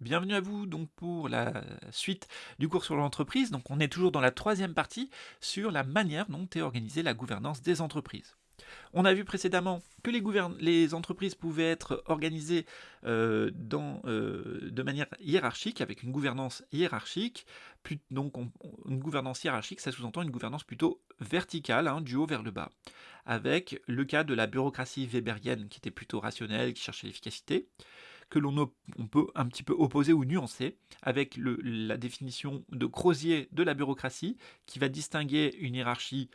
Bienvenue à vous donc pour la suite du cours sur l'entreprise. Donc on est toujours dans la troisième partie sur la manière dont est organisée la gouvernance des entreprises. On a vu précédemment que les entreprises pouvaient être organisées de manière hiérarchique, avec une gouvernance hiérarchique. Une gouvernance hiérarchique, ça sous-entend une gouvernance plutôt verticale, du haut vers le bas, avec le cas de la bureaucratie weberienne qui était plutôt rationnelle, qui cherchait l'efficacité, que on peut un petit peu opposer ou nuancer avec la définition de Crozier de la bureaucratie, qui va distinguer une hiérarchie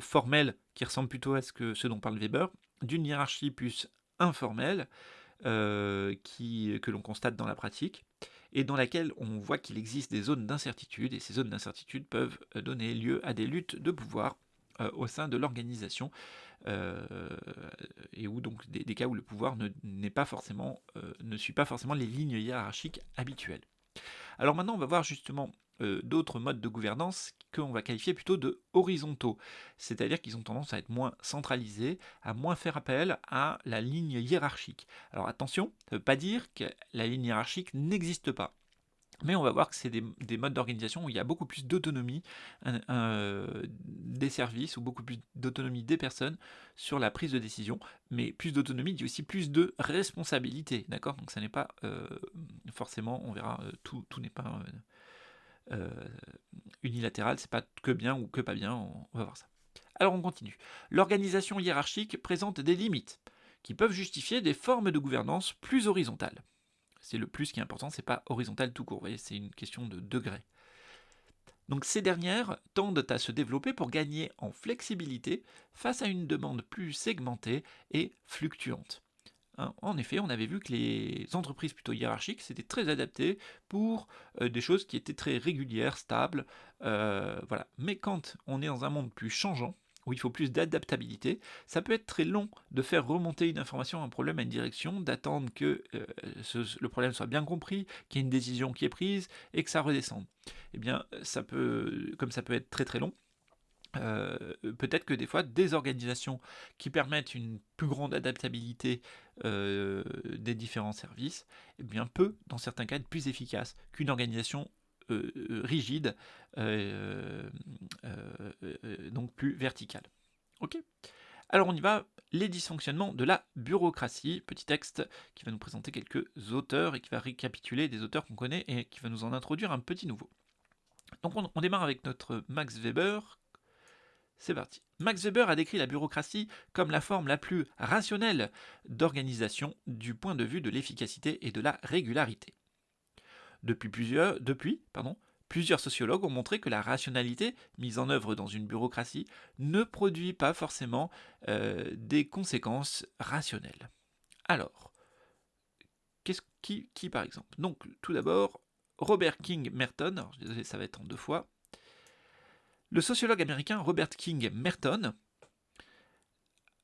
formelle, qui ressemble plutôt à ce dont parle Weber, d'une hiérarchie plus informelle, que l'on constate dans la pratique, et dans laquelle on voit qu'il existe des zones d'incertitude, et ces zones d'incertitude peuvent donner lieu à des luttes de pouvoir au sein de l'organisation, euh, et où donc des cas où le pouvoir ne suit pas forcément les lignes hiérarchiques habituelles. Alors maintenant, on va voir justement d'autres modes de gouvernance qu'on va qualifier plutôt de horizontaux, c'est-à-dire qu'ils ont tendance à être moins centralisés, à moins faire appel à la ligne hiérarchique. Alors attention, ça ne veut pas dire que la ligne hiérarchique n'existe pas. Mais on va voir que c'est des modes d'organisation où il y a beaucoup plus d'autonomie des services ou beaucoup plus d'autonomie des personnes sur la prise de décision. Mais plus d'autonomie dit aussi plus de responsabilité, d'accord. Donc ça n'est pas forcément, on verra, tout n'est pas unilatéral, c'est pas que bien ou que pas bien, on va voir ça. Alors on continue. L'organisation hiérarchique présente des limites qui peuvent justifier des formes de gouvernance plus horizontales. C'est le plus qui est important, c'est pas horizontal tout court, vous voyez, c'est une question de degré. Donc ces dernières tendent à se développer pour gagner en flexibilité face à une demande plus segmentée et fluctuante. En effet, on avait vu que les entreprises plutôt hiérarchiques, c'était très adapté pour des choses qui étaient très régulières, stables, voilà. Mais quand on est dans un monde plus changeant, où il faut plus d'adaptabilité, ça peut être très long de faire remonter une information, un problème à une direction, d'attendre que le problème soit bien compris, qu'il y ait une décision qui est prise et que ça redescende. Eh bien, comme ça peut être très très long, peut-être que des fois, des organisations qui permettent une plus grande adaptabilité des différents services, eh bien, peut, dans certains cas, être plus efficace qu'une organisation rigide, donc plus verticale. Ok. Alors on y va, les dysfonctionnements de la bureaucratie, petit texte qui va nous présenter quelques auteurs et qui va récapituler des auteurs qu'on connaît et qui va nous en introduire un petit nouveau. Donc on démarre avec notre Max Weber. C'est parti. Max Weber a décrit la bureaucratie comme la forme la plus rationnelle d'organisation du point de vue de l'efficacité et de la régularité. Plusieurs sociologues ont montré que la rationalité mise en œuvre dans une bureaucratie ne produit pas forcément des conséquences rationnelles. Alors, qui par exemple? Donc, tout d'abord, Robert King Merton, alors désolé, ça va être en deux fois. Le sociologue américain Robert King Merton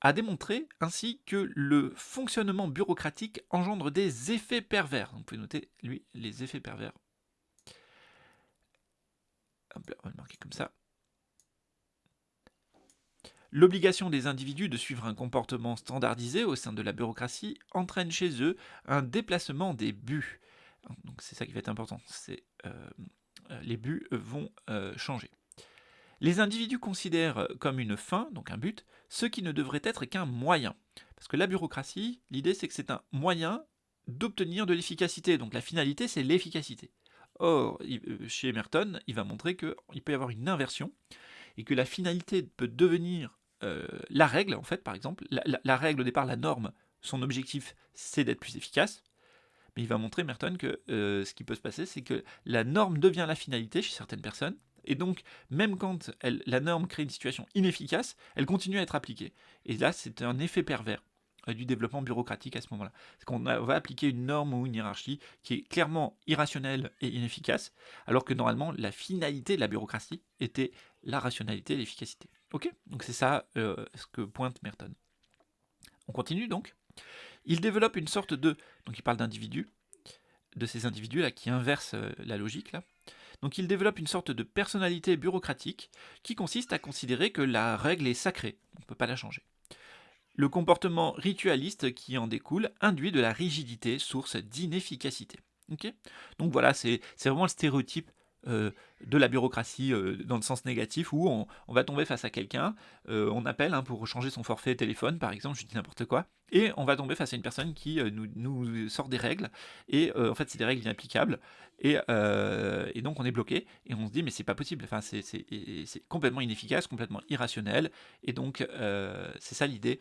a démontré ainsi que le fonctionnement bureaucratique engendre des effets pervers. Donc, vous pouvez noter, lui, les effets pervers. Hop là, on va le marquer comme ça. L'obligation des individus de suivre un comportement standardisé au sein de la bureaucratie entraîne chez eux un déplacement des buts. Donc c'est ça qui va être important, les buts vont changer. Les individus considèrent comme une fin, donc un but, ce qui ne devrait être qu'un moyen. Parce que la bureaucratie, l'idée c'est que c'est un moyen d'obtenir de l'efficacité. Donc la finalité c'est l'efficacité. Or, chez Merton, il va montrer qu'il peut y avoir une inversion et que la finalité peut devenir la règle, en fait, par exemple. La règle au départ, la norme, son objectif c'est d'être plus efficace. Mais il va montrer, Merton, que ce qui peut se passer, c'est que la norme devient la finalité chez certaines personnes, et donc, même quand la norme crée une situation inefficace, elle continue à être appliquée. Et là, c'est un effet pervers du développement bureaucratique à ce moment-là. C'est qu'on va appliquer une norme ou une hiérarchie qui est clairement irrationnelle et inefficace, alors que normalement, la finalité de la bureaucratie était la rationalité et l'efficacité. Ok. Donc c'est ça ce que pointe Merton. On continue donc. Il développe une sorte de... Donc il parle d'individus, de ces individus-là qui inversent la logique, là. Donc il développe une sorte de personnalité bureaucratique qui consiste à considérer que la règle est sacrée, on ne peut pas la changer. Le comportement ritualiste qui en découle induit de la rigidité, source d'inefficacité. Ok. Donc voilà, c'est vraiment le stéréotype euh, de la bureaucratie dans le sens négatif où on va tomber face à quelqu'un, on appelle pour changer son forfait téléphone par exemple, je dis n'importe quoi, et on va tomber face à une personne qui nous sort des règles, et en fait c'est des règles inapplicables, et donc on est bloqué, et on se dit mais c'est pas possible, enfin c'est complètement inefficace, complètement irrationnel, et donc c'est ça l'idée.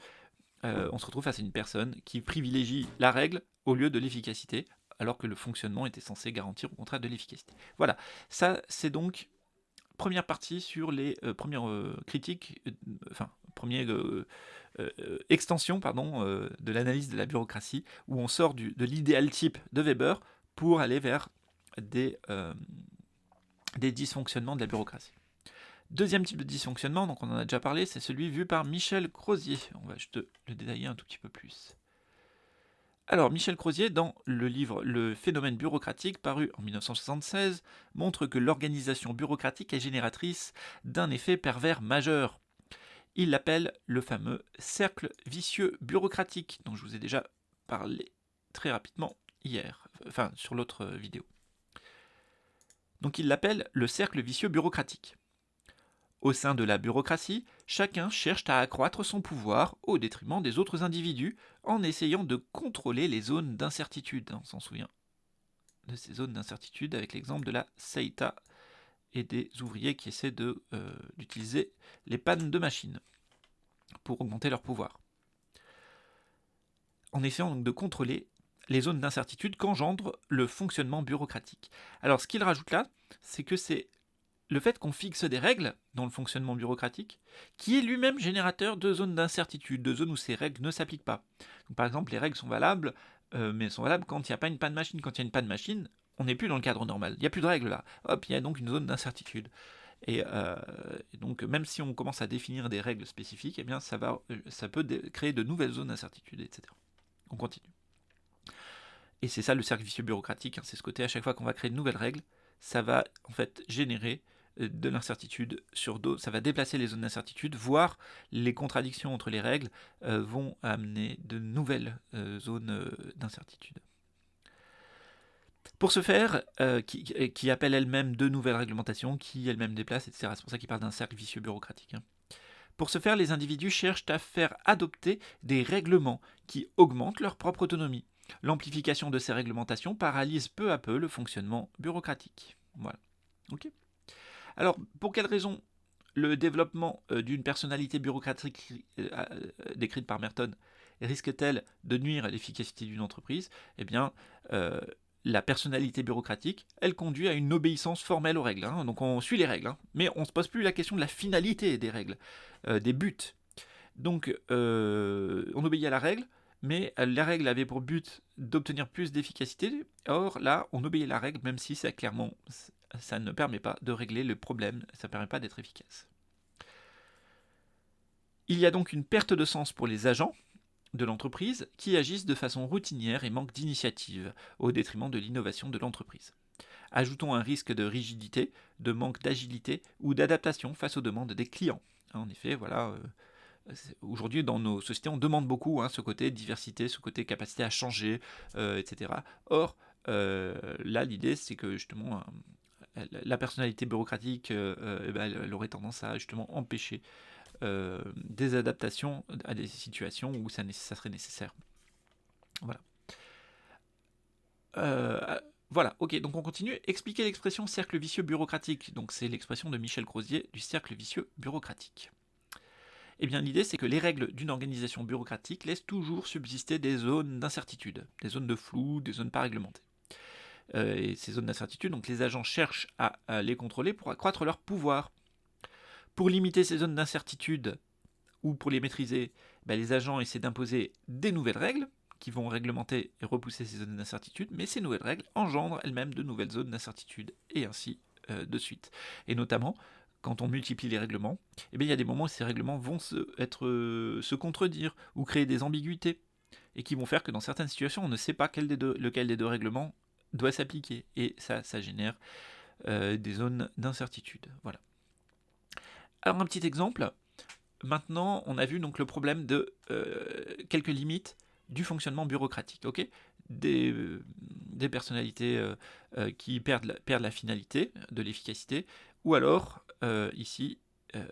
On se retrouve face à une personne qui privilégie la règle au lieu de l'efficacité, alors que le fonctionnement était censé garantir au contraire de l'efficacité. Voilà, ça c'est donc première partie sur les premières critiques, enfin première extension pardon, de l'analyse de la bureaucratie, où on sort de l'idéal type de Weber pour aller vers des dysfonctionnements de la bureaucratie. Deuxième type de dysfonctionnement, donc on en a déjà parlé, c'est celui vu par Michel Crozier. On va juste le détailler un tout petit peu plus. Alors, Michel Crozier, dans le livre Le phénomène bureaucratique, paru en 1976, montre que l'organisation bureaucratique est génératrice d'un effet pervers majeur. Il l'appelle le fameux cercle vicieux bureaucratique, dont je vous ai déjà parlé très rapidement hier, enfin sur l'autre vidéo. Donc il l'appelle le cercle vicieux bureaucratique. Au sein de la bureaucratie, chacun cherche à accroître son pouvoir au détriment des autres individus en essayant de contrôler les zones d'incertitude. On s'en souvient de ces zones d'incertitude avec l'exemple de la CEITA et des ouvriers qui essaient d'utiliser les pannes de machines pour augmenter leur pouvoir. En essayant donc de contrôler les zones d'incertitude qu'engendre le fonctionnement bureaucratique. Alors ce qu'il rajoute là, c'est que c'est le fait qu'on fixe des règles dans le fonctionnement bureaucratique, qui est lui-même générateur de zones d'incertitude, de zones où ces règles ne s'appliquent pas. Donc, par exemple, les règles sont valables, mais elles sont valables quand il n'y a pas une panne machine. Quand il y a une panne machine, on n'est plus dans le cadre normal. Il n'y a plus de règles là. Hop, il y a donc une zone d'incertitude. Et donc, même si on commence à définir des règles spécifiques, eh bien, ça peut créer de nouvelles zones d'incertitude, etc. On continue. Et c'est ça le cercle vicieux bureaucratique, c'est ce côté, à chaque fois qu'on va créer de nouvelles règles, ça va en fait générer de l'incertitude sur d'autres, ça va déplacer les zones d'incertitude, voire les contradictions entre les règles vont amener de nouvelles zones d'incertitude. Pour ce faire, qui appelle elle-même de nouvelles réglementations, qui elle-même déplace, etc. C'est pour ça qu'il parle d'un cercle vicieux bureaucratique. Pour ce faire, les individus cherchent à faire adopter des règlements qui augmentent leur propre autonomie. L'amplification de ces réglementations paralyse peu à peu le fonctionnement bureaucratique. Voilà. Ok. Alors, pour quelles raisons le développement d'une personnalité bureaucratique décrite par Merton risque-t-elle de nuire à l'efficacité d'une entreprise ? Eh bien, la personnalité bureaucratique, elle conduit à une obéissance formelle aux règles. Donc on suit les règles, mais on ne se pose plus la question de la finalité des règles, des buts. Donc on obéit à la règle, mais la règle avait pour but d'obtenir plus d'efficacité. Or là, on obéit à la règle, même si ça ne permet pas de régler le problème, ça ne permet pas d'être efficace. Il y a donc une perte de sens pour les agents de l'entreprise qui agissent de façon routinière et manquent d'initiative, au détriment de l'innovation de l'entreprise. Ajoutons un risque de rigidité, de manque d'agilité ou d'adaptation face aux demandes des clients. En effet, voilà, aujourd'hui dans nos sociétés, on demande beaucoup ce côté diversité, ce côté capacité à changer, etc. Or, là, l'idée, c'est que justement, la personnalité bureaucratique, elle aurait tendance à justement empêcher des adaptations à des situations où ça serait nécessaire. Voilà. Voilà, ok, donc on continue. Expliquer l'expression cercle vicieux bureaucratique. Donc c'est l'expression de Michel Crozier du cercle vicieux bureaucratique. Eh bien l'idée c'est que les règles d'une organisation bureaucratique laissent toujours subsister des zones d'incertitude, des zones de flou, des zones pas réglementées. Et ces zones d'incertitude, donc les agents cherchent à les contrôler pour accroître leur pouvoir. Pour limiter ces zones d'incertitude, ou pour les maîtriser, les agents essaient d'imposer des nouvelles règles qui vont réglementer et repousser ces zones d'incertitude, mais ces nouvelles règles engendrent elles-mêmes de nouvelles zones d'incertitude, et ainsi de suite. Et notamment, quand on multiplie les règlements, il y a des moments où ces règlements vont se contredire ou créer des ambiguïtés, et qui vont faire que dans certaines situations, on ne sait pas lequel des deux règlements doit s'appliquer, et ça génère des zones d'incertitude. Voilà. Alors un petit exemple. Maintenant, on a vu donc le problème de quelques limites du fonctionnement bureaucratique. Okay, des personnalités qui perdent la finalité de l'efficacité, ou alors, ici, euh,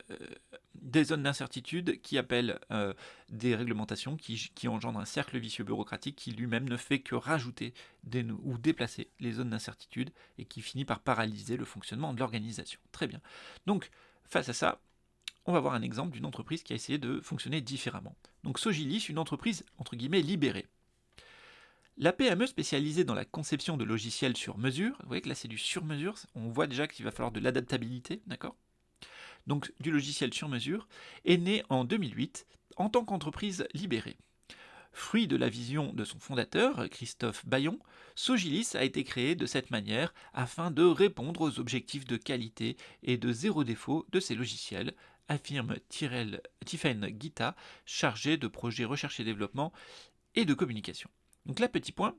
des zones d'incertitude qui appellent des réglementations qui engendrent un cercle vicieux bureaucratique qui lui-même ne fait que rajouter ou déplacer les zones d'incertitude et qui finit par paralyser le fonctionnement de l'organisation. Très bien. Donc, face à ça, on va voir un exemple d'une entreprise qui a essayé de fonctionner différemment. Donc Sogilis, une entreprise entre guillemets libérée. La PME spécialisée dans la conception de logiciels sur mesure, vous voyez que là c'est du sur mesure, on voit déjà qu'il va falloir de l'adaptabilité, d'accord ? Donc du logiciel sur mesure, est née en 2008 en tant qu'entreprise libérée. Fruit de la vision de son fondateur, Christophe Bayon, Sogilis a été créé de cette manière afin de répondre aux objectifs de qualité et de zéro défaut de ses logiciels, affirme Tiffen Guita, chargé de projets recherche et développement et de communication. Donc là, petit point,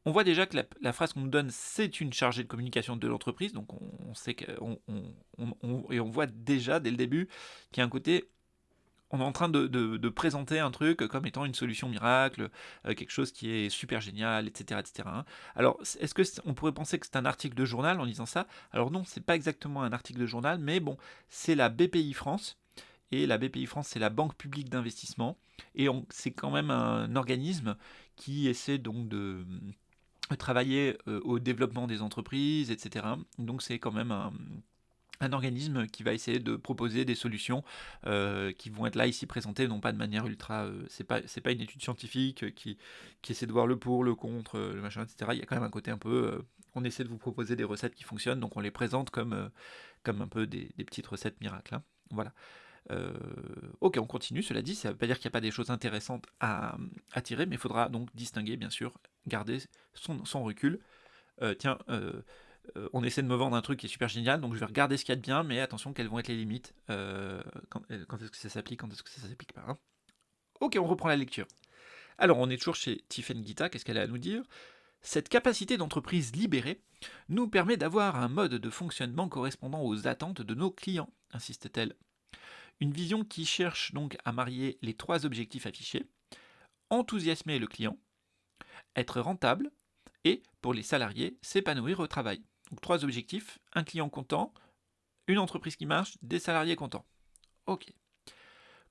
on voit déjà que la phrase qu'on nous donne, c'est une chargée de communication de l'entreprise, donc on sait et on voit déjà dès le début qu'il y a un côté, on est en train de présenter un truc comme étant une solution miracle, quelque chose qui est super génial, etc. etc. Alors, est-ce qu'on pourrait penser que c'est un article de journal en lisant ça ? Alors non, c'est pas exactement un article de journal, mais bon, c'est la BPI France, et la BPI France, c'est la Banque publique d'investissement, et c'est quand même un organisme qui essaie donc de travailler au développement des entreprises, etc. Donc c'est quand même un organisme qui va essayer de proposer des solutions qui vont être là ici présentées, non pas de manière ultra... c'est pas une étude scientifique qui essaie de voir le pour, le contre, le machin, etc. Il y a quand même un côté un peu... on essaie de vous proposer des recettes qui fonctionnent, donc on les présente comme un peu des petites recettes miracles. Hein. Voilà. Ok, on continue, cela dit, ça ne veut pas dire qu'il n'y a pas des choses intéressantes à tirer, mais il faudra donc distinguer, bien sûr, garder son recul. On essaie de me vendre un truc qui est super génial, donc je vais regarder ce qu'il y a de bien, mais attention, quelles vont être les limites, quand est-ce que ça s'applique, quand est-ce que ça s'applique pas. Hein. Ok, on reprend la lecture. Alors, on est toujours chez Tiffen Guita, qu'est-ce qu'elle a à nous dire ? Cette capacité d'entreprise libérée nous permet d'avoir un mode de fonctionnement correspondant aux attentes de nos clients, insiste-t-elle. Une vision qui cherche donc à marier les trois objectifs affichés, enthousiasmer le client, être rentable, et, pour les salariés, s'épanouir au travail. Donc trois objectifs, un client content, une entreprise qui marche, des salariés contents. Ok.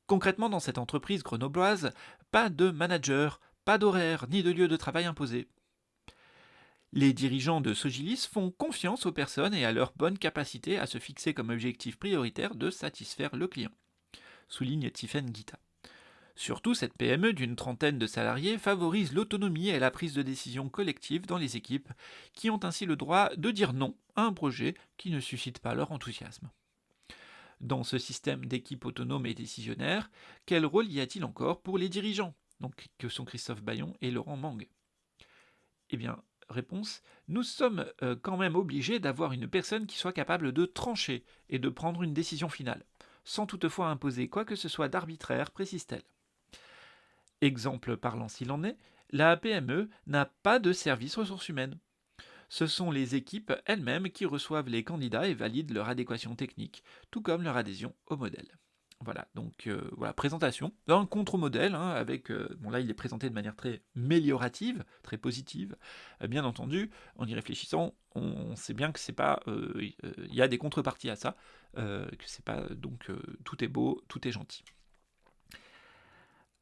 Concrètement, dans cette entreprise grenobloise, pas de manager, pas d'horaire, ni de lieu de travail imposé. Les dirigeants de Sogilis font confiance aux personnes et à leur bonne capacité à se fixer comme objectif prioritaire de satisfaire le client, souligne Tiffen Guita. Surtout, cette PME d'une trentaine de salariés favorise l'autonomie et la prise de décision collective dans les équipes, qui ont ainsi le droit de dire non à un projet qui ne suscite pas leur enthousiasme. Dans ce système d'équipe autonome et décisionnaire, quel rôle y a-t-il encore pour les dirigeants, donc que sont Christophe Bayon et Laurent Mang ? Eh bien, réponse, nous sommes quand même obligés d'avoir une personne qui soit capable de trancher et de prendre une décision finale, sans toutefois imposer quoi que ce soit d'arbitraire, précise-t-elle. Exemple parlant s'il en est, la PME n'a pas de service ressources humaines. Ce sont les équipes elles-mêmes qui reçoivent les candidats et valident leur adéquation technique, tout comme leur adhésion au modèle. Voilà, donc voilà, présentation d'un contre-modèle, hein, avec, bon là il est présenté de manière très méliorative, très positive, bien entendu, en y réfléchissant, on sait bien que c'est pas, il y a des contreparties à ça, que c'est pas, donc tout est beau, tout est gentil.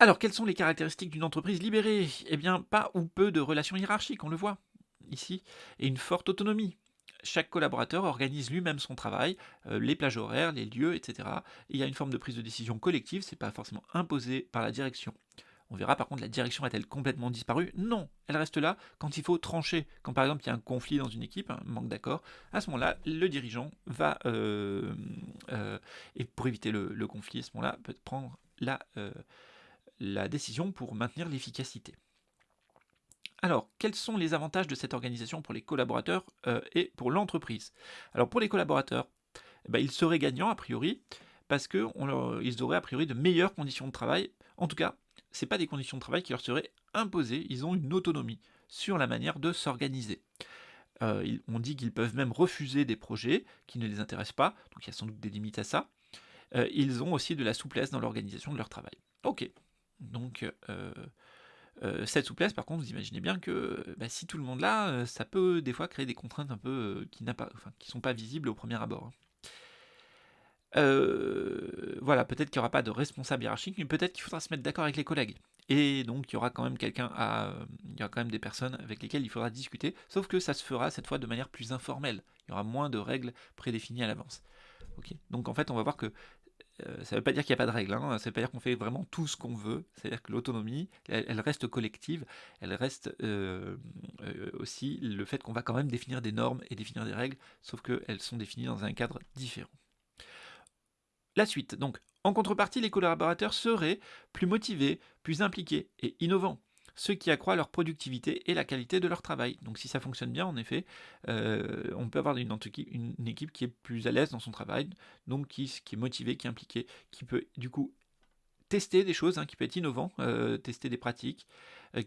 Alors, quelles sont les caractéristiques d'une entreprise libérée ? Eh bien, pas ou peu de relations hiérarchiques, on le voit ici, et une forte autonomie. Chaque collaborateur organise lui-même son travail, les plages horaires, les lieux, etc. Et il y a une forme de prise de décision collective, c'est pas forcément imposé par la direction. On verra par contre, la direction a-t-elle complètement disparu ? Non, elle reste là quand il faut trancher. Quand par exemple il y a un conflit dans une équipe, un manque d'accord, à ce moment-là, le dirigeant va, et pour éviter le conflit, à ce moment-là, peut prendre la décision pour maintenir l'efficacité. Alors, quels sont les avantages de cette organisation pour les collaborateurs et pour l'entreprise ? Alors, pour les collaborateurs, ils seraient gagnants a priori, parce qu'ils auraient a priori de meilleures conditions de travail. En tout cas, ce n'est pas des conditions de travail qui leur seraient imposées, ils ont une autonomie sur la manière de s'organiser. On dit qu'ils peuvent même refuser des projets qui ne les intéressent pas, donc il y a sans doute des limites à ça. Ils ont aussi de la souplesse dans l'organisation de leur travail. Ok, donc Cette souplesse, par contre, vous imaginez bien que si tout le monde l'a, ça peut des fois créer des contraintes un peu qui sont pas visibles au premier abord. Hein. Voilà, peut-être qu'il n'y aura pas de responsable hiérarchique, mais peut-être qu'il faudra se mettre d'accord avec les collègues. Et donc il y aura quand même il y aura quand même des personnes avec lesquelles il faudra discuter, sauf que ça se fera cette fois de manière plus informelle. Il y aura moins de règles prédéfinies à l'avance. Ok. Donc en fait, on va voir que ça ne veut pas dire qu'il n'y a pas de règles, hein, ça ne veut pas dire qu'on fait vraiment tout ce qu'on veut, c'est-à-dire que l'autonomie, elle reste collective, elle reste aussi le fait qu'on va quand même définir des normes et définir des règles, sauf qu'elles sont définies dans un cadre différent. La suite, donc, en contrepartie, les collaborateurs seraient plus motivés, plus impliqués et innovants, ce qui accroît leur productivité et la qualité de leur travail. Donc si ça fonctionne bien, en effet, on peut avoir une équipe qui est plus à l'aise dans son travail, donc qui est motivée, qui est impliquée, qui peut du coup tester des choses, hein, qui peut être innovant, tester des pratiques,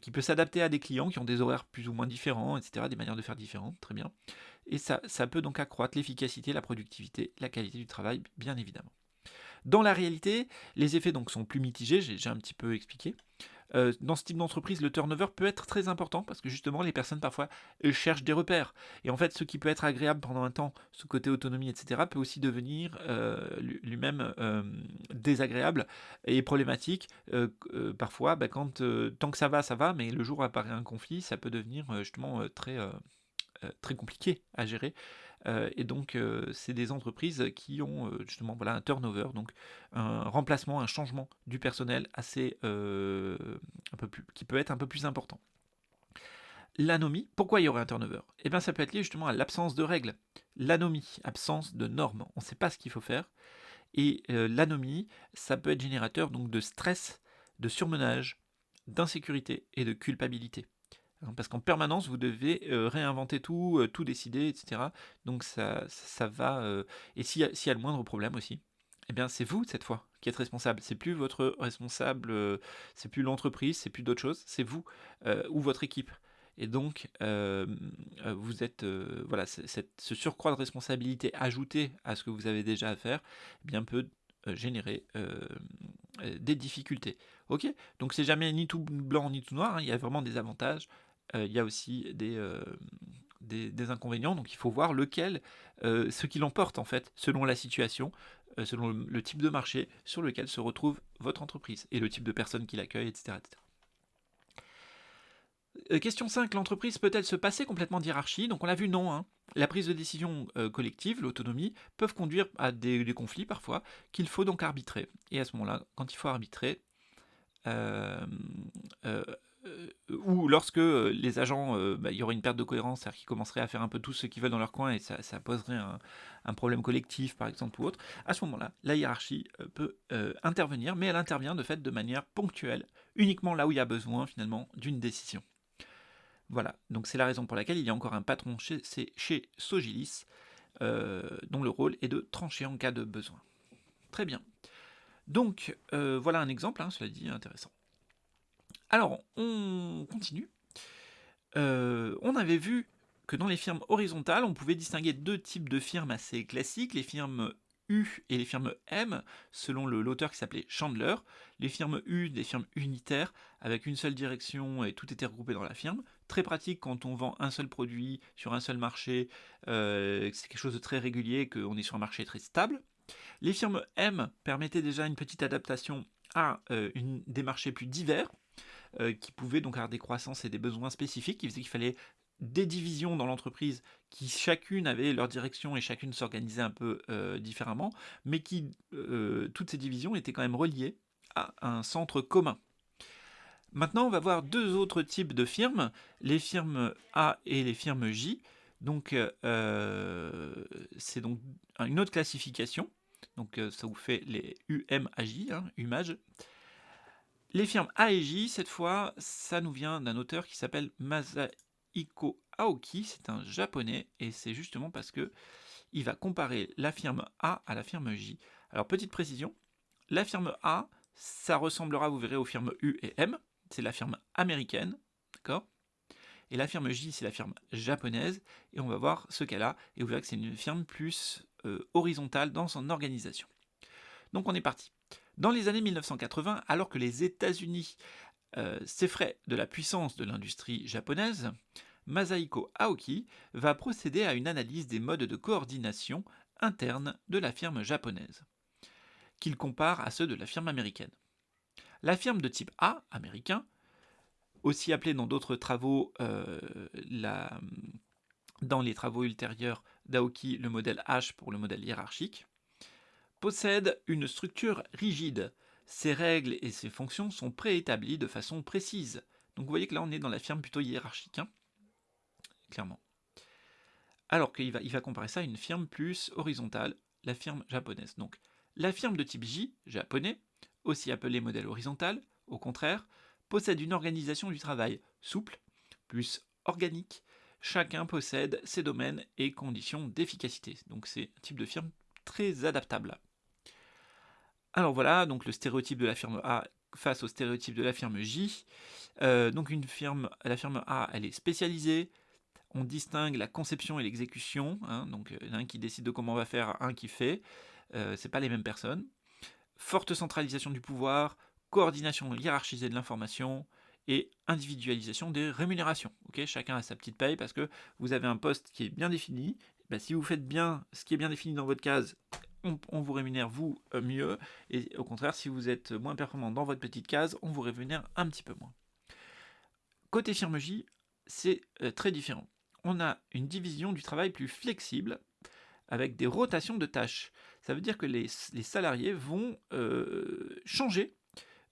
qui peut s'adapter à des clients qui ont des horaires plus ou moins différents, etc., des manières de faire différentes, très bien. Et ça peut donc accroître l'efficacité, la productivité, la qualité du travail, bien évidemment. Dans la réalité, les effets donc sont plus mitigés, j'ai un petit peu expliqué. Dans ce type d'entreprise, le turnover peut être très important parce que justement, les personnes parfois cherchent des repères. Et en fait, ce qui peut être agréable pendant un temps, ce côté autonomie, etc., peut aussi devenir lui-même désagréable et problématique. Parfois, tant que ça va, mais le jour où apparaît un conflit, ça peut devenir justement très compliqué à gérer. Et donc, c'est des entreprises qui ont justement un turnover, donc un remplacement, un changement du personnel assez qui peut être un peu plus important. L'anomie, pourquoi il y aurait un turnover? Eh bien, ça peut être lié justement à l'absence de règles. L'anomie, absence de normes. On ne sait pas ce qu'il faut faire. Et l'anomie, ça peut être générateur donc de stress, de surmenage, d'insécurité et de culpabilité. Parce qu'en permanence, vous devez réinventer tout, tout décider, etc. Donc ça va... Et s'il y a le moindre problème aussi, eh bien c'est vous, cette fois, qui êtes responsable. C'est plus votre responsable, c'est plus l'entreprise, c'est plus d'autres choses, c'est vous ou votre équipe. Et donc, vous êtes... voilà, ce surcroît de responsabilité ajouté à ce que vous avez déjà à faire, eh bien peut générer des difficultés. Ok. Donc c'est jamais ni tout blanc ni tout noir, hein. Il y a vraiment des avantages, il y a aussi des inconvénients, donc il faut voir lequel, ce qui l'emporte en fait, selon la situation, selon le type de marché sur lequel se retrouve votre entreprise, et le type de personnes qui l'accueillent, etc. etc. Question 5, l'entreprise peut-elle se passer complètement d'hierarchie? Donc on l'a vu, non. Hein. La prise de décision collective, l'autonomie, peuvent conduire à des conflits parfois, qu'il faut donc arbitrer. Et à ce moment-là, quand il faut arbitrer, ou lorsque les agents, il y aurait une perte de cohérence, c'est-à-dire qu'ils commenceraient à faire un peu tout ce qu'ils veulent dans leur coin et ça poserait un problème collectif, par exemple, ou autre, à ce moment-là, la hiérarchie peut intervenir, mais elle intervient de fait de manière ponctuelle, uniquement là où il y a besoin, finalement, d'une décision. Voilà, donc c'est la raison pour laquelle il y a encore un patron chez Sogilis, dont le rôle est de trancher en cas de besoin. Très bien. Donc, voilà un exemple, hein, cela dit, intéressant. Alors, on continue. On avait vu que dans les firmes horizontales, on pouvait distinguer deux types de firmes assez classiques, les firmes U et les firmes M, selon l'auteur qui s'appelait Chandler. Les firmes U, des firmes unitaires, avec une seule direction et tout était regroupé dans la firme. Très pratique quand on vend un seul produit sur un seul marché, c'est quelque chose de très régulier, qu'on est sur un marché très stable. Les firmes M permettaient déjà une petite adaptation à des marchés plus divers, qui pouvaient donc avoir des croissances et des besoins spécifiques, qui faisaient qu'il fallait des divisions dans l'entreprise qui chacune avait leur direction et chacune s'organisait un peu différemment, mais qui, toutes ces divisions étaient quand même reliées à un centre commun. Maintenant, on va voir deux autres types de firmes, les firmes A et les firmes J. Donc, c'est donc une autre classification. Donc, ça vous fait les UMAJ, hein, UMAJ. Les firmes A et J, cette fois, ça nous vient d'un auteur qui s'appelle Masahiko Aoki, c'est un japonais, et c'est justement parce que il va comparer la firme A à la firme J. Alors, petite précision, la firme A, ça ressemblera, vous verrez, aux firmes U et M, c'est la firme américaine, d'accord? Et la firme J, c'est la firme japonaise, et on va voir ce qu'elle a, et vous verrez que c'est une firme plus horizontale dans son organisation. Donc on est parti. Dans les années 1980, alors que les États-Unis C'est frais de la puissance de l'industrie japonaise, Masahiko Aoki va procéder à une analyse des modes de coordination interne de la firme japonaise, qu'il compare à ceux de la firme américaine. La firme de type A, américain, aussi appelée dans d'autres travaux, dans les travaux ultérieurs d'Aoki, le modèle H pour le modèle hiérarchique, possède une structure rigide. Ses règles et ses fonctions sont préétablies de façon précise. Donc vous voyez que là on est dans la firme plutôt hiérarchique, hein, clairement. Alors qu'il va comparer ça à une firme plus horizontale, la firme japonaise. Donc la firme de type J, japonais, aussi appelée modèle horizontal, au contraire, possède une organisation du travail souple, plus organique. Chacun possède ses domaines et conditions d'efficacité. Donc c'est un type de firme très adaptable. Alors voilà, donc le stéréotype de la firme A face au stéréotype de la firme J. Donc la firme A, elle est spécialisée. On distingue la conception et l'exécution. Hein, donc un qui décide de comment on va faire, un qui fait. C'est pas les mêmes personnes. Forte centralisation du pouvoir, coordination hiérarchisée de l'information et individualisation des rémunérations. Okay, chacun a sa petite paye parce que vous avez un poste qui est bien défini. Ben, si vous faites bien ce qui est bien défini dans votre case, on vous rémunère vous mieux. Et au contraire, si vous êtes moins performant dans votre petite case, on vous rémunère un petit peu moins. Côté firme J, c'est très différent. On a une division du travail plus flexible avec des rotations de tâches. Ça veut dire que les salariés vont changer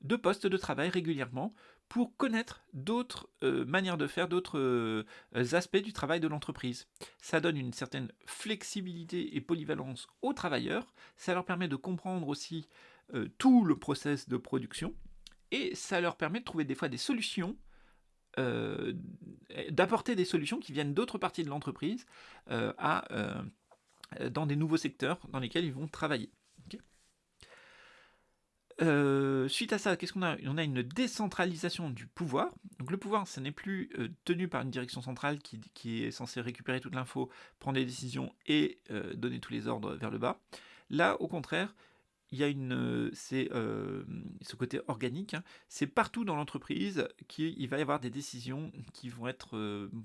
de poste de travail régulièrement pour connaître d'autres manières de faire, d'autres aspects du travail de l'entreprise. Ça donne une certaine flexibilité et polyvalence aux travailleurs, ça leur permet de comprendre aussi tout le process de production, et ça leur permet de trouver des fois des solutions, d'apporter des solutions qui viennent d'autres parties de l'entreprise dans des nouveaux secteurs dans lesquels ils vont travailler. Okay. Suite à ça, qu'est-ce qu'on a ? On a une décentralisation du pouvoir. Donc le pouvoir, ce n'est plus tenu par une direction centrale qui est censée récupérer toute l'info, prendre des décisions et donner tous les ordres vers le bas. Là, au contraire, il y a ce côté organique. Hein, c'est partout dans l'entreprise qu'il va y avoir des décisions qui vont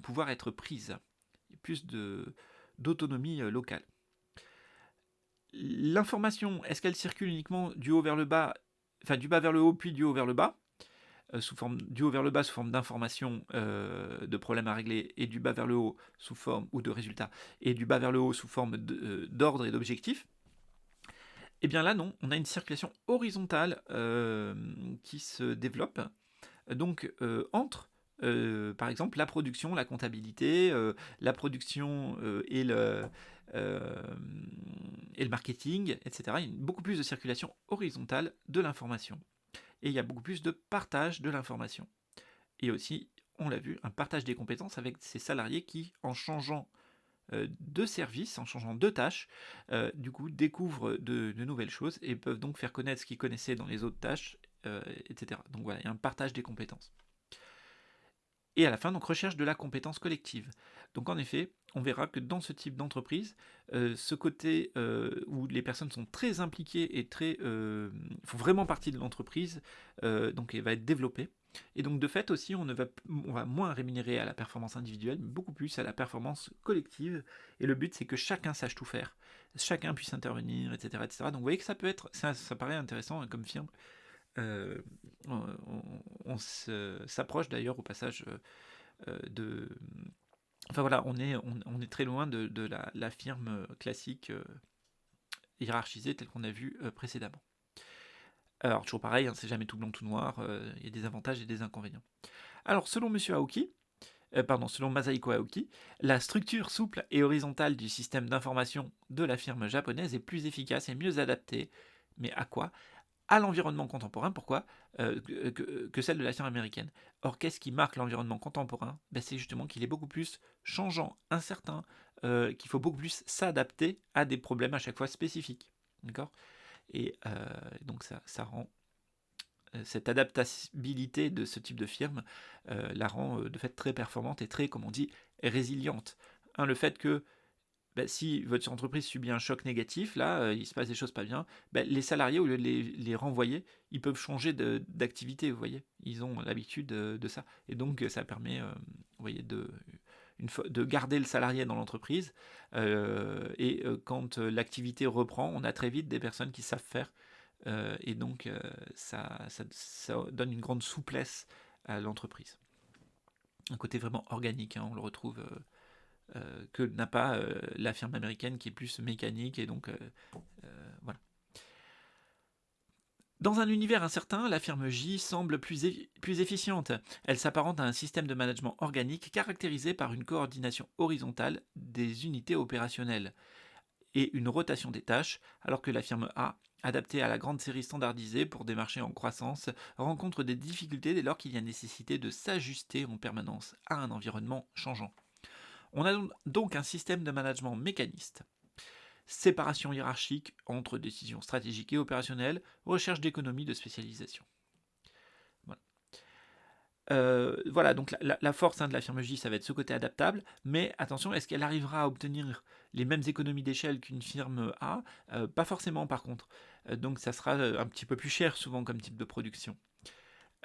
pouvoir être prises. Il y a plus d'autonomie locale. L'information, est-ce qu'elle circule uniquement du haut vers le bas, enfin du bas vers le haut puis du haut vers le bas, du haut vers le bas sous forme d'informations, de problèmes à régler, et du bas vers le haut sous forme, ou de résultats, et du bas vers le haut sous forme d'ordre et d'objectifs? Eh bien là non, on a une circulation horizontale qui se développe, donc entre par exemple la production, la comptabilité, la production et le marketing, etc. Il y a beaucoup plus de circulation horizontale de l'information. Et il y a beaucoup plus de partage de l'information. Et aussi, on l'a vu, un partage des compétences avec ces salariés qui, en changeant de service, en changeant de tâches, du coup, découvrent de nouvelles choses et peuvent donc faire connaître ce qu'ils connaissaient dans les autres tâches, etc. Donc voilà, il y a un partage des compétences. Et à la fin, donc recherche de la compétence collective. Donc en effet, on verra que dans ce type d'entreprise, ce côté où les personnes sont très impliquées et font vraiment partie de l'entreprise, donc elle va être développée. Et donc de fait aussi, on va moins rémunérer à la performance individuelle, mais beaucoup plus à la performance collective. Et le but, c'est que chacun sache tout faire, chacun puisse intervenir, etc., etc. Donc vous voyez que ça peut être, ça paraît intéressant hein, comme firme. On s'approche d'ailleurs au passage de... Enfin voilà, on est très loin de la firme classique hiérarchisée telle qu'on a vu précédemment. Alors toujours pareil, hein, c'est jamais tout blanc tout noir, il y a des avantages et des inconvénients. Alors selon selon Masahiko Aoki, la structure souple et horizontale du système d'information de la firme japonaise est plus efficace et mieux adaptée. Mais à quoi ? À l'environnement contemporain. Pourquoi que celle de la firme américaine. Or, qu'est-ce qui marque l'environnement contemporain ? C'est justement qu'il est beaucoup plus changeant, incertain, qu'il faut beaucoup plus s'adapter à des problèmes à chaque fois spécifiques. D'accord ? Et donc ça rend cette adaptabilité de ce type de firme la rend de fait très performante et très, comme on dit, résiliente. Le fait que bah, si votre entreprise subit un choc négatif, là, il se passe des choses pas bien, bah, les salariés, au lieu de les renvoyer, ils peuvent changer d'activité, vous voyez. Ils ont l'habitude de ça. Et donc, ça permet, vous voyez, de garder le salarié dans l'entreprise. Quand l'activité reprend, on a très vite des personnes qui savent faire. Et donc, ça donne une grande souplesse à l'entreprise. Un côté vraiment organique, hein, on le retrouve que n'a pas la firme américaine qui est plus mécanique et donc voilà. Dans un univers incertain, la firme J semble plus efficiente. Elle s'apparente à un système de management organique caractérisé par une coordination horizontale des unités opérationnelles et une rotation des tâches, alors que la firme A, adaptée à la grande série standardisée pour des marchés en croissance, rencontre des difficultés dès lors qu'il y a nécessité de s'ajuster en permanence à un environnement changeant. On a donc un système de management mécaniste. Séparation hiérarchique entre décisions stratégiques et opérationnelles, recherche d'économies de spécialisation. Voilà, donc la force de la firme J, ça va être ce côté adaptable, mais attention, est-ce qu'elle arrivera à obtenir les mêmes économies d'échelle qu'une firme A? Pas forcément par contre. Donc ça sera un petit peu plus cher souvent comme type de production.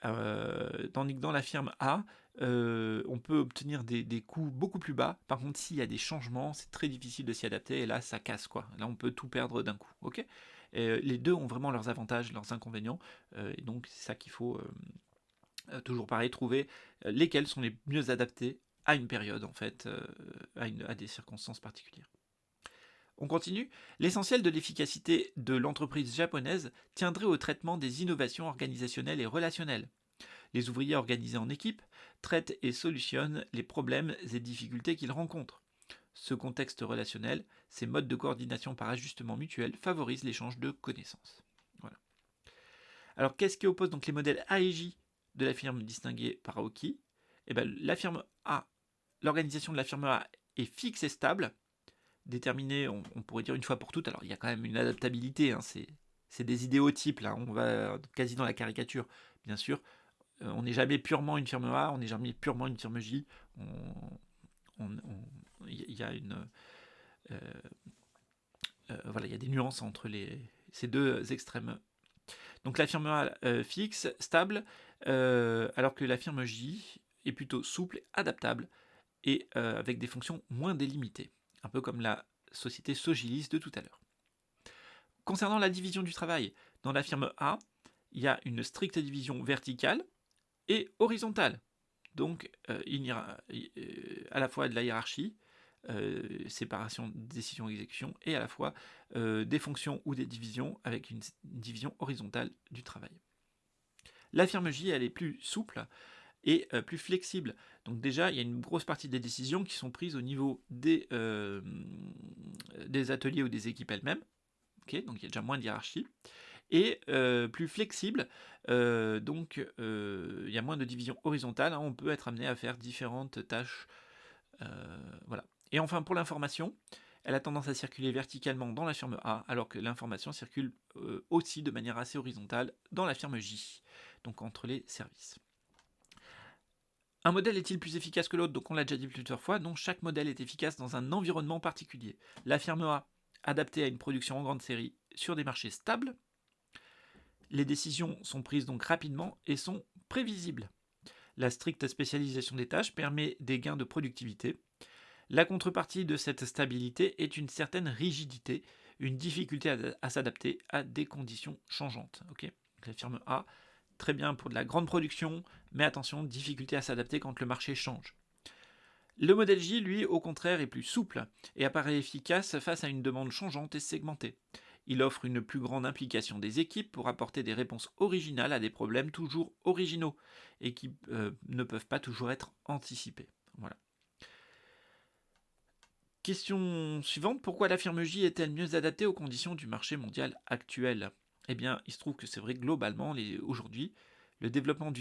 Tandis que dans la firme A, on peut obtenir des coûts beaucoup plus bas. Par contre, s'il y a des changements, c'est très difficile de s'y adapter et là, ça casse quoi. Là, on peut tout perdre d'un coup. Ok. Les deux ont vraiment leurs avantages, leurs inconvénients, et donc c'est ça qu'il faut toujours pareil trouver lesquels sont les mieux adaptés à une période en fait, à des circonstances particulières. On continue. L'essentiel de l'efficacité de l'entreprise japonaise tiendrait au traitement des innovations organisationnelles et relationnelles. Les ouvriers organisés en équipe traitent et solutionnent les problèmes et difficultés qu'ils rencontrent. Ce contexte relationnel, ces modes de coordination par ajustement mutuel favorisent l'échange de connaissances. Voilà. Alors qu'est-ce qui oppose donc les modèles A et J de la firme distinguée par Aoki? Eh bien, la firme A, l'organisation de la firme A est fixe et stable, déterminée, on pourrait dire une fois pour toutes. Alors il y a quand même une adaptabilité, hein, c'est des idéotypes, là, on va quasi dans la caricature, bien sûr. On n'est jamais purement une firme A, on n'est jamais purement une firme J. Il y a une voilà, il y a des nuances entre ces deux extrêmes. Donc la firme A fixe, stable, alors que la firme J est plutôt souple, adaptable et avec des fonctions moins délimitées, un peu comme la société Sogilis de tout à l'heure. Concernant la division du travail, dans la firme A, il y a une stricte division verticale et horizontale. Donc il y a à la fois de la hiérarchie, séparation décision-exécution, et à la fois des fonctions ou des divisions avec une division horizontale du travail. La firme J, elle est plus souple et plus flexible. Donc déjà, il y a une grosse partie des décisions qui sont prises au niveau des ateliers ou des équipes elles-mêmes. Okay, donc il y a déjà moins de hiérarchie. Et plus flexible, donc il y a moins de division horizontale, hein, on peut être amené à faire différentes tâches. Voilà. Et enfin, pour l'information, elle a tendance à circuler verticalement dans la firme A, alors que l'information circule aussi de manière assez horizontale dans la firme J, donc entre les services. Un modèle est-il plus efficace que l'autre? Donc on l'a déjà dit plusieurs fois, non, chaque modèle est efficace dans un environnement particulier. La firme A, adaptée à une production en grande série sur des marchés stables. Les décisions sont prises donc rapidement et sont prévisibles. La stricte spécialisation des tâches permet des gains de productivité. La contrepartie de cette stabilité est une certaine rigidité, une difficulté à s'adapter à des conditions changeantes. Okay, la firme A, très bien pour de la grande production, mais attention, difficulté à s'adapter quand le marché change. Le modèle J, lui, au contraire, est plus souple et apparaît efficace face à une demande changeante et segmentée. Il offre une plus grande implication des équipes pour apporter des réponses originales à des problèmes toujours originaux et qui ne peuvent pas toujours être anticipés. Voilà. Question suivante, pourquoi la firme J est-elle mieux adaptée aux conditions du marché mondial actuel? Eh bien, il se trouve que c'est vrai globalement, aujourd'hui, le développement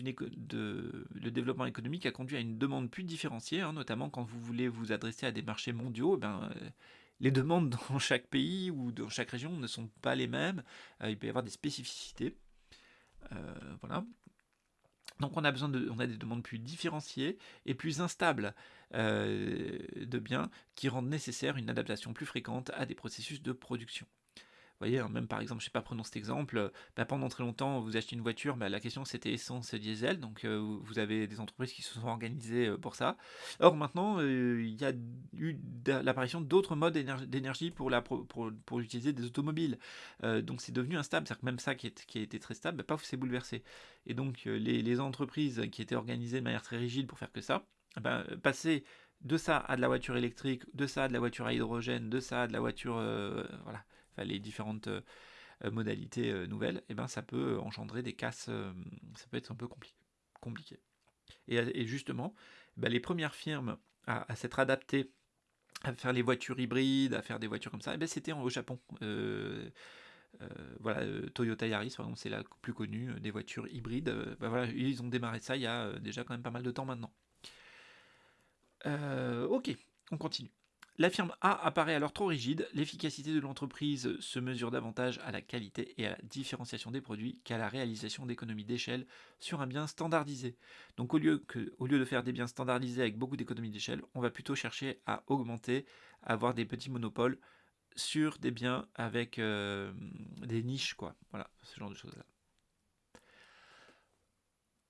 économique a conduit à une demande plus différenciée, hein, notamment quand vous voulez vous adresser à des marchés mondiaux. Les demandes dans chaque pays ou dans chaque région ne sont pas les mêmes. Il peut y avoir des spécificités. Voilà. Donc on a des demandes plus différenciées et plus instables. de biens qui rendent nécessaire une adaptation plus fréquente à des processus de production. Vous voyez, hein, même par exemple, je sais pas, prenons cet exemple, pendant très longtemps, vous achetez une voiture, la question c'était essence et diesel, donc vous avez des entreprises qui se sont organisées pour ça. Or maintenant, il y a eu l'apparition d'autres modes d'énergie pour utiliser des automobiles. Donc c'est devenu instable, c'est-à-dire que même ça qui a été très stable, paf, c'est bouleversé. Et donc les entreprises qui étaient organisées de manière très rigide pour faire que ça, passer de ça à de la voiture électrique, de ça à de la voiture à hydrogène, de ça à de la voiture, voilà, enfin, les différentes modalités nouvelles, et ben ça peut engendrer des casses, ça peut être un peu compliqué. Et justement, les premières firmes à s'être adaptées à faire les voitures hybrides, à faire des voitures comme ça, c'était au Japon. Voilà, Toyota Yaris, par exemple, c'est la plus connue des voitures hybrides. Voilà, ils ont démarré ça il y a déjà quand même pas mal de temps maintenant. Ok, on continue. La firme A apparaît alors trop rigide, l'efficacité de l'entreprise se mesure davantage à la qualité et à la différenciation des produits qu'à la réalisation d'économies d'échelle sur un bien standardisé. Donc au lieu de faire des biens standardisés avec beaucoup d'économies d'échelle, on va plutôt chercher à augmenter, à avoir des petits monopoles sur des biens avec des niches, quoi. Voilà, ce genre de choses-là.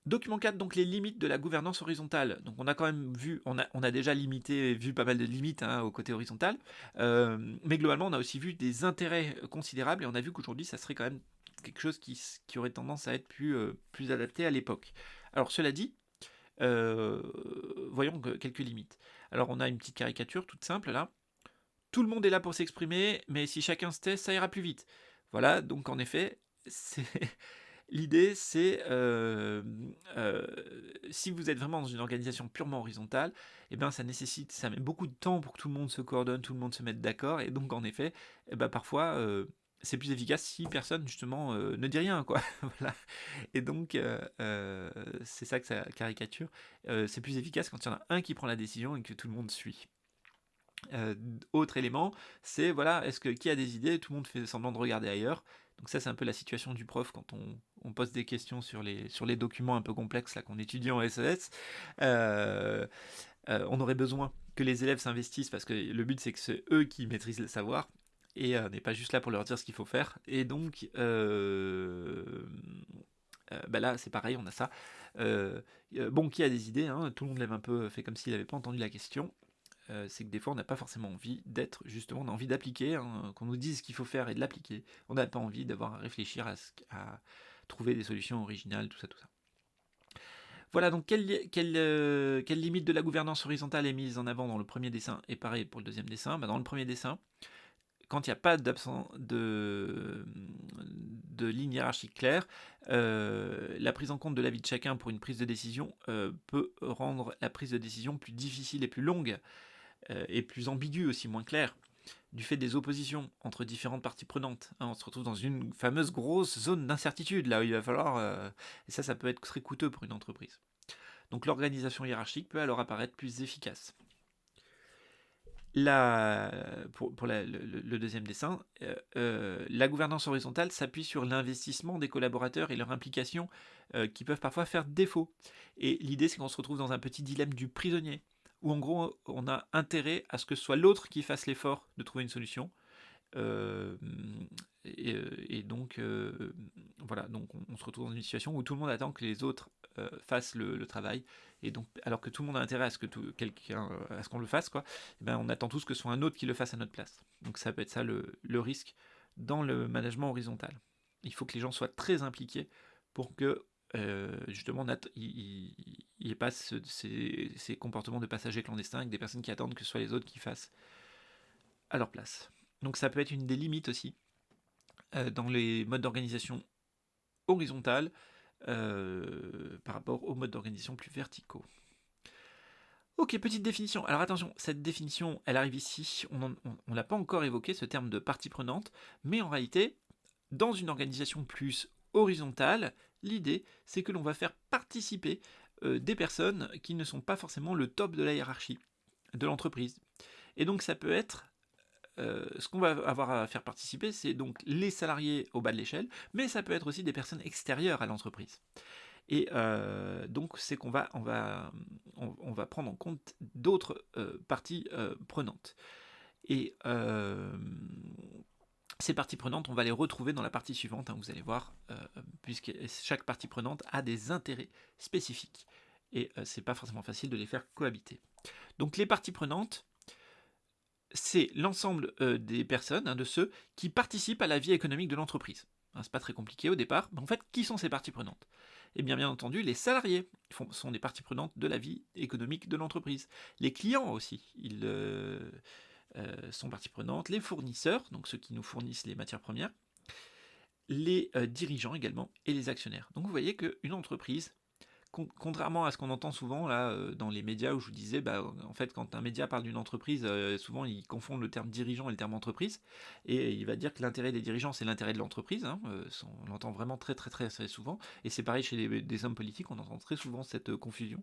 Document 4, donc les limites de la gouvernance horizontale. Donc on a quand même vu, on a déjà vu pas mal de limites au côté horizontal, mais globalement on a aussi vu des intérêts considérables et on a vu qu'aujourd'hui ça serait quand même quelque chose qui aurait tendance à être plus adapté à l'époque. Alors cela dit, voyons quelques limites. Alors on a une petite caricature toute simple là. Tout le monde est là pour s'exprimer, mais si chacun se tait, ça ira plus vite. Voilà, donc en effet, c'est l'idée, c'est si vous êtes vraiment dans une organisation purement horizontale, ça met beaucoup de temps pour que tout le monde se coordonne, tout le monde se mette d'accord, et donc en effet, parfois c'est plus efficace si personne justement ne dit rien, quoi. Voilà. Et donc c'est ça que ça caricature. C'est plus efficace quand il y en a un qui prend la décision et que tout le monde suit. Autre élément, c'est voilà, qui a des idées, tout le monde fait semblant de regarder ailleurs. Donc ça, c'est un peu la situation du prof quand on pose des questions sur les documents un peu complexes là qu'on étudie en SES. On aurait besoin que les élèves s'investissent parce que le but c'est que c'est eux qui maîtrisent le savoir et on n'est pas juste là pour leur dire ce qu'il faut faire. Et donc là, c'est pareil, on a ça. Bon, qui a des idées, hein, tout le monde lève un peu, fait comme s'il n'avait pas entendu la question. C'est que des fois on n'a pas forcément envie d'être, justement, on a envie d'appliquer, qu'on nous dise ce qu'il faut faire et de l'appliquer. On n'a pas envie d'avoir à réfléchir à trouver des solutions originales, tout ça, tout ça. Voilà, donc quelle limite de la gouvernance horizontale est mise en avant dans le premier dessin et pareil pour le deuxième dessin. Dans le premier dessin, quand il n'y a pas de ligne hiérarchique claire, la prise en compte de l'avis de chacun pour une prise de décision peut rendre la prise de décision plus difficile et plus longue, et plus ambiguë aussi, moins claire, du fait des oppositions entre différentes parties prenantes. On se retrouve dans une fameuse grosse zone d'incertitude, là où il va falloir... et ça peut être très coûteux pour une entreprise. Donc l'organisation hiérarchique peut alors apparaître plus efficace. Pour le deuxième dessin, la gouvernance horizontale s'appuie sur l'investissement des collaborateurs et leur implication qui peuvent parfois faire défaut. Et l'idée, c'est qu'on se retrouve dans un petit dilemme du prisonnier, où en gros, on a intérêt à ce que ce soit l'autre qui fasse l'effort de trouver une solution. Et donc, voilà, donc on se retrouve dans une situation où tout le monde attend que les autres fassent le travail, et donc, alors que tout le monde a intérêt à ce que à ce qu'on le fasse, quoi, on attend tous que ce soit un autre qui le fasse à notre place. Donc ça peut être ça le risque dans le management horizontal. Il faut que les gens soient très impliqués pour que justement il n'y ait pas ces comportements de passagers clandestins avec des personnes qui attendent que ce soit les autres qui fassent à leur place. Donc ça peut être une des limites aussi dans les modes d'organisation horizontales par rapport aux modes d'organisation plus verticaux. Ok, petite définition. Alors attention, cette définition, elle arrive ici, on ne l'a pas encore évoqué, ce terme de partie prenante, mais en réalité, dans une organisation plus horizontale, l'idée, c'est que l'on va faire participer des personnes qui ne sont pas forcément le top de la hiérarchie de l'entreprise. Et donc ça peut être ce qu'on va avoir à faire participer, c'est donc les salariés au bas de l'échelle, mais ça peut être aussi des personnes extérieures à l'entreprise. Et donc, c'est qu'on va, on va prendre en compte d'autres parties prenantes. Et ces parties prenantes, on va les retrouver dans la partie suivante, hein, vous allez voir, puisque chaque partie prenante a des intérêts spécifiques. Et c'est pas forcément facile de les faire cohabiter. Donc les parties prenantes, c'est l'ensemble des personnes, hein, de ceux qui participent à la vie économique de l'entreprise. Hein, c'est pas très compliqué au départ, mais en fait, qui sont ces parties prenantes? Eh bien entendu, les salariés sont des parties prenantes de la vie économique de l'entreprise. Les clients aussi, ils sont parties prenantes. Les fournisseurs, donc ceux qui nous fournissent les matières premières. Les dirigeants également et les actionnaires. Donc vous voyez qu'une entreprise, contrairement à ce qu'on entend souvent là dans les médias où je vous disais, en fait quand un média parle d'une entreprise, souvent il confond le terme dirigeant et le terme entreprise, et il va dire que l'intérêt des dirigeants c'est l'intérêt de l'entreprise, hein, on l'entend vraiment très souvent, et c'est pareil chez des hommes politiques, on entend très souvent cette confusion.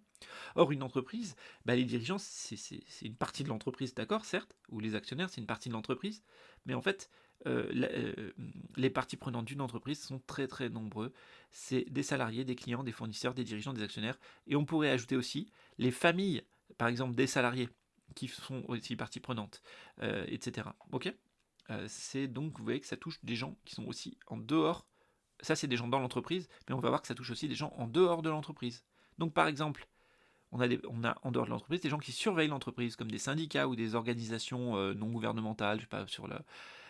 Or une entreprise, les dirigeants c'est une partie de l'entreprise, d'accord, certes, ou les actionnaires c'est une partie de l'entreprise, mais en fait les parties prenantes d'une entreprise sont très nombreux. C'est des salariés, des clients, des fournisseurs, des dirigeants, des actionnaires. Et on pourrait ajouter aussi les familles, par exemple des salariés, qui sont aussi parties prenantes, etc. Ok. C'est donc, vous voyez que ça touche des gens qui sont aussi en dehors. Ça, c'est des gens dans l'entreprise, mais on va voir que ça touche aussi des gens en dehors de l'entreprise. Donc, par exemple, on a en dehors de l'entreprise des gens qui surveillent l'entreprise, comme des syndicats ou des organisations non gouvernementales, je sais pas, sur la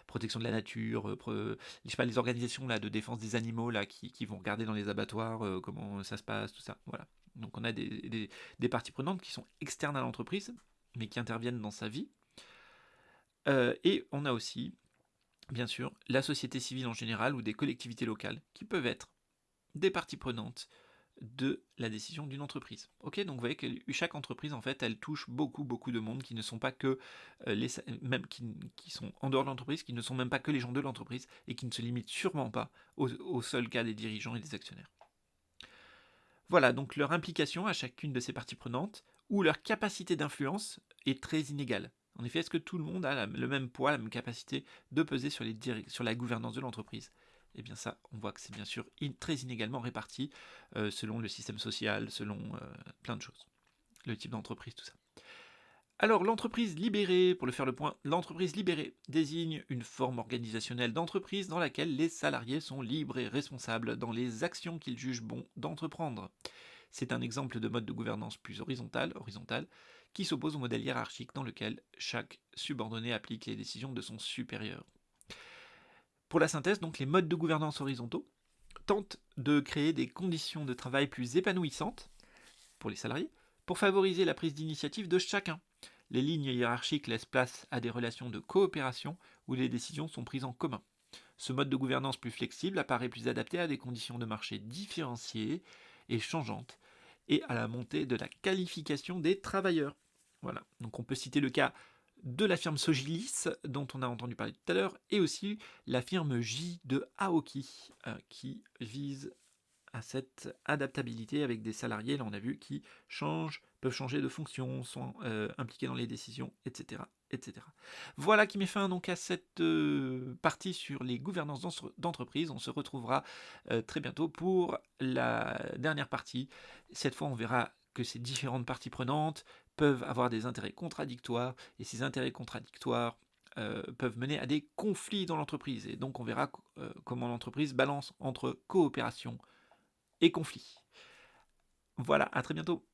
protection de la nature, je sais pas, les organisations là, de défense des animaux là, qui vont regarder dans les abattoirs comment ça se passe, tout ça. Voilà. Donc on a des parties prenantes qui sont externes à l'entreprise, mais qui interviennent dans sa vie. Et on a aussi, bien sûr, la société civile en général ou des collectivités locales qui peuvent être des parties prenantes de la décision d'une entreprise. Ok, donc vous voyez que chaque entreprise, en fait, elle touche beaucoup de monde qui ne sont pas que même qui sont en dehors de l'entreprise, qui ne sont même pas que les gens de l'entreprise et qui ne se limitent sûrement pas au seul cas des dirigeants et des actionnaires. Voilà, donc leur implication à chacune de ces parties prenantes ou leur capacité d'influence est très inégale. En effet, est-ce que tout le monde a le même poids, la même capacité de peser sur la gouvernance de l'entreprise? Eh bien ça, on voit que c'est bien sûr très inégalement réparti selon le système social, selon plein de choses. Le type d'entreprise, tout ça. Alors l'entreprise libérée, pour le faire le point, l'entreprise libérée désigne une forme organisationnelle d'entreprise dans laquelle les salariés sont libres et responsables dans les actions qu'ils jugent bon d'entreprendre. C'est un exemple de mode de gouvernance plus horizontal, qui s'oppose au modèle hiérarchique dans lequel chaque subordonné applique les décisions de son supérieur. Pour la synthèse, donc, les modes de gouvernance horizontaux tentent de créer des conditions de travail plus épanouissantes pour les salariés, pour favoriser la prise d'initiative de chacun. Les lignes hiérarchiques laissent place à des relations de coopération où les décisions sont prises en commun. Ce mode de gouvernance plus flexible apparaît plus adapté à des conditions de marché différenciées et changeantes, et à la montée de la qualification des travailleurs. Voilà, donc on peut citer le cas de la firme Sogilis, dont on a entendu parler tout à l'heure, et aussi la firme J de Aoki, qui vise à cette adaptabilité avec des salariés, là on a vu, qui peuvent changer de fonction, sont impliqués dans les décisions, etc. etc. Voilà qui met fin donc à cette partie sur les gouvernances d'entreprise. On se retrouvera très bientôt pour la dernière partie. Cette fois on verra que ces différentes parties prenantes peuvent avoir des intérêts contradictoires, et ces intérêts contradictoires peuvent mener à des conflits dans l'entreprise. Et donc on verra comment l'entreprise balance entre coopération et conflit. Voilà, à très bientôt.